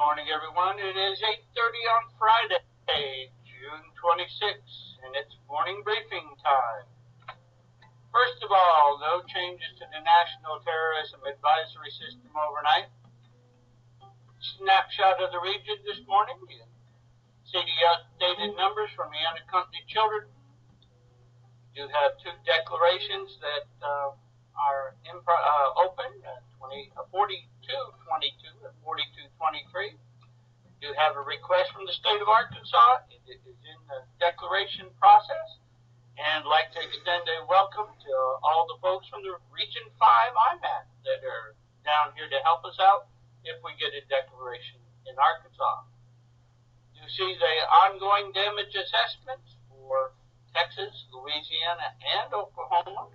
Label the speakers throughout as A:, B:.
A: morning, everyone. It is 8:30 on Friday, June 26th, and it's morning briefing time. First of all, no changes to the National Terrorism Advisory System overnight. Snapshot of the region this morning. You see the updated numbers from the unaccompanied children. You do have two declarations that are open, 4222 and 4223. You have a request from the state of Arkansas. It is in the declaration process. And I'd like to extend a welcome to all the folks from the Region 5 IMAT that are down here to help us out if we get a declaration in Arkansas. You see the ongoing damage assessments for Texas, Louisiana, and Oklahoma.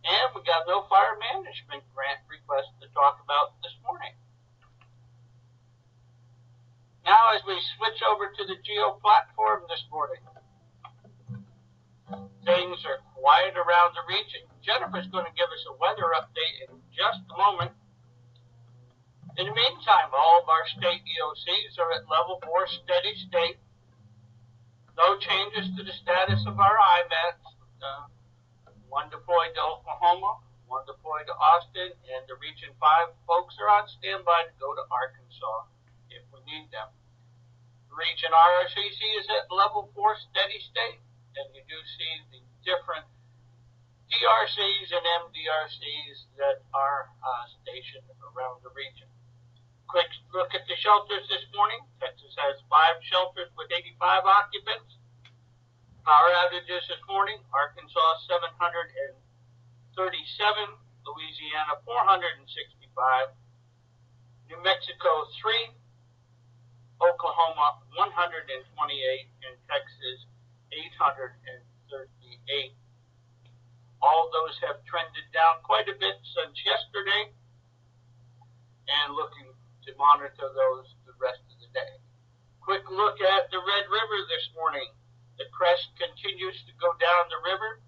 A: And we got no fire management grant request to talk about this morning. Now, as we switch over to the Geo platform this morning, things are quiet around the region. Jennifer's going to give us a weather update in just a moment. In the meantime, all of our state EOCs are at level 4 steady state. No changes to the status of our IMATs. One deployed to Oklahoma, one deployed to Austin, and the Region 5 folks are on standby to go to Arkansas if we need them. Region RSCC is at level 4 steady state, and you do see the different DRCs and MDRCs that are stationed around the region. Quick look at the shelters this morning. Texas has 5 shelters with 85 occupants. Power outages this morning, Arkansas 737, Louisiana 465, New Mexico 3, Oklahoma 128, and Texas 838. All those have trended down quite a bit since yesterday, and looking to monitor those the rest of the day. Quick look at the Red River this morning. The crest continues to go down the river.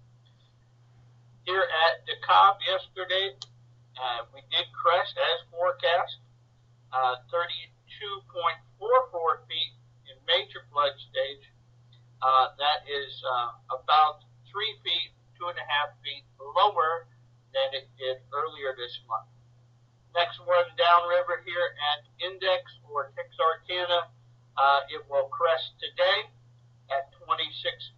A: Here at DeKalb yesterday, we did crest as forecast, 32.44 feet in major flood stage. That is about 3 feet, 2.5 feet lower than it did earlier this month. Next one downriver here at Index or Texarkana, it will crest today at 26.1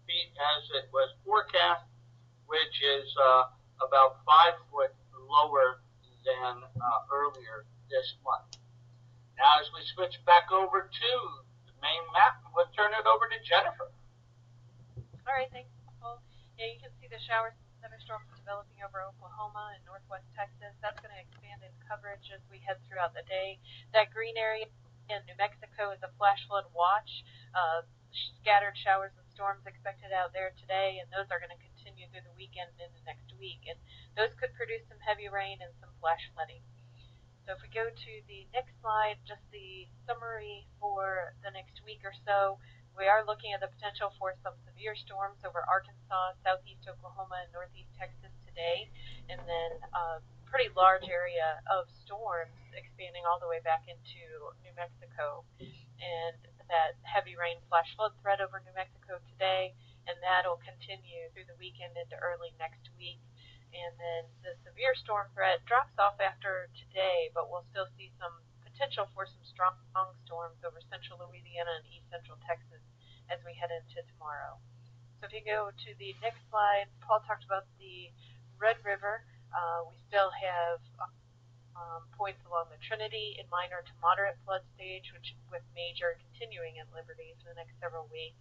A: feet as it was forecast, which is about 5 foot lower than earlier this month. Now, as we switch back over to the main map, we'll turn it over to Jennifer.
B: All right, thanks, Paul. Yeah, you can see the showers and thunderstorms developing over Oklahoma and northwest Texas. That's going to expand in coverage as we head throughout the day. That green area in New Mexico is a flash flood watch. Scattered showers and storms expected out there today, and those are going to continue through the weekend and into next week. And those could produce some heavy rain and some flash flooding. So if we go to the next slide, just the summary for the next week or so, we are looking at the potential for some severe storms over Arkansas, southeast Oklahoma, and northeast Texas today, and then a pretty large area of storms expanding all the way back into New Mexico. And that heavy rain flash flood threat over New Mexico today, and that'll continue through the weekend into early next week. And then the severe storm threat drops off after today, but we'll still see some potential for some strong storms over central Louisiana and east central Texas as we head into tomorrow. So if you go to the next slide, Paul talked about the Red River. We still have points along the Trinity in minor to moderate flood stage, which with major continuing in Liberty for the next several weeks.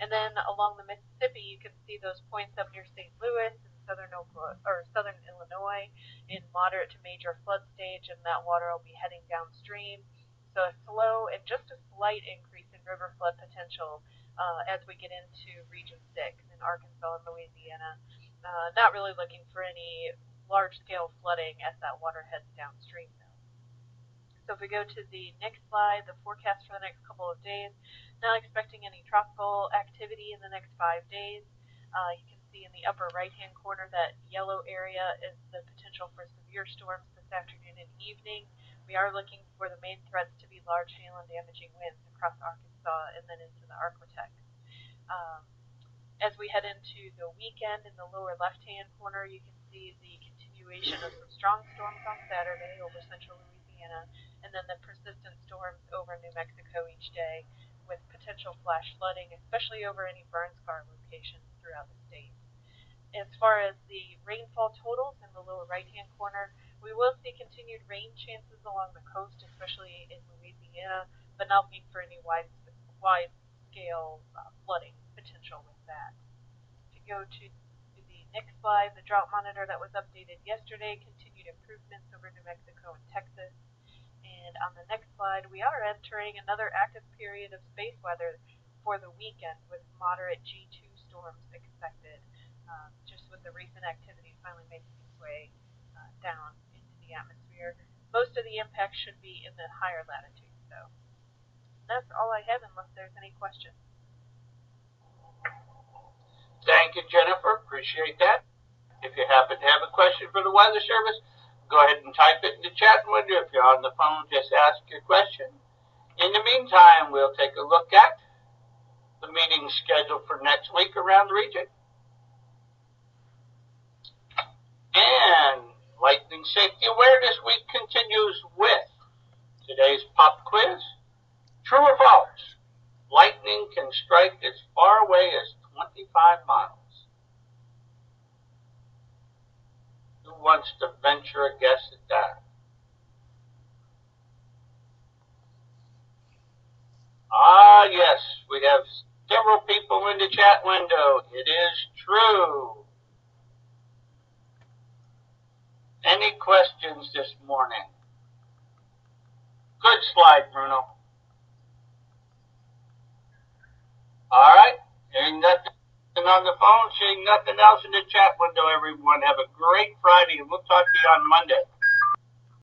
B: And then along the Mississippi, you can see those points up near St. Louis and southern Illinois in moderate to major flood stage, and that water will be heading downstream. So a slow and just a slight increase in river flood potential as we get into Region 6 in Arkansas and Louisiana. Not really looking for any large-scale flooding as that water heads downstream, though. So if we go to the next slide, the forecast for the next couple of days, not expecting any tropical activity in the next 5 days. You can see in the upper right-hand corner that yellow area is the potential for severe storms this afternoon and evening, We are looking for the main threats to be large hail and damaging winds across Arkansas and then into the Arklatex. As we head into the weekend, in the lower left-hand corner, you can see the continuation of some strong storms on Saturday over central Louisiana, and then the persistent storms over New Mexico each day, with potential flash flooding, especially over any burn scar locations throughout the state. As far as the rainfall totals in the lower right-hand corner, we will see continued rain chances along the coast, especially in Louisiana, but not looking for any wide-scale flooding potential with that. To go to the next slide, the drought monitor that was updated yesterday, continued improvements over New Mexico and Texas. And on the next slide, we are entering another active period of space weather for the weekend with moderate G2 storms expected, just with the recent activity finally making its way down into the atmosphere. Most of the impact should be in the higher latitudes, though. That's all I have, unless there's any questions.
A: Thank you, Jennifer. Appreciate that. If you happen to have a question for the Weather Service, go ahead and type it in the chat window. If you're on the phone, just ask your question. In the meantime, we'll take a look at the meeting scheduled for next week around the region. And Lightning Safety Awareness Week continues with today's pop quiz. True or false? Lightning can strike as far away as 25 miles. Who wants to venture a guess at that? Ah, yes, we have several people in the chat window. It is true. Any questions this morning? Good slide, Bruno. All right. Hearing nothing on the phone, seeing nothing else in the chat window, everyone. Have a great Friday, and we'll talk to you on Monday.